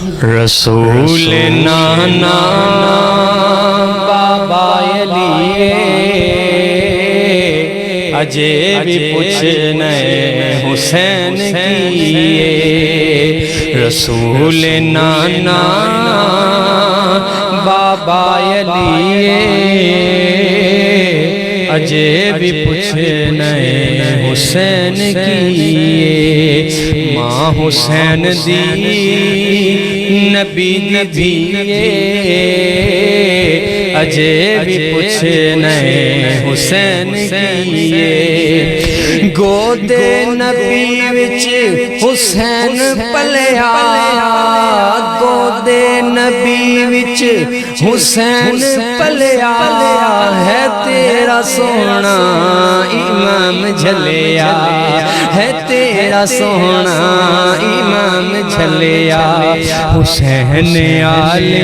رسول نانا بابا علی اجے بھی پوچھنے حسین کیے رسول نانا بابا علی اجے بھی پوچھنے حسین کیے ماں حسین دی نبی دیے اجے بھی پوچھنے حسین کیے گود نبی وچ حسین پلیا گود نبی وچ حسین پلیا ہے تیرا سونا امام جھلیا ہے تیرا سونا امام جھلیا حسین آلے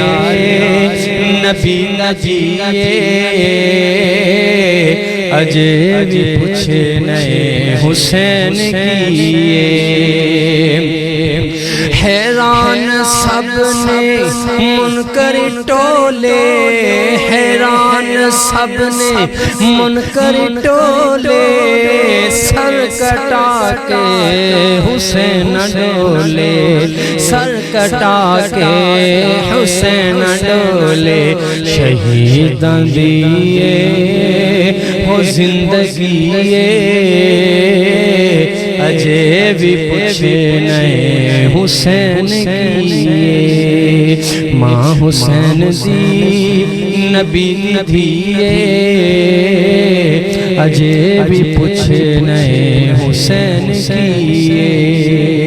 نبی نجیے اجے بھی پوچھنے حسین کیے حیران سب نے منکر ٹولے حیران سب نے منکر ٹولے سر کٹا کے حسین ڈولے سر کٹا کے حسین ڈولے شہیداں دیے وہ زندگی اجے بھی پوچھنے حسین کیے ماں حسین دی نبی دیے اجے بھی پوچھنے حسین کیے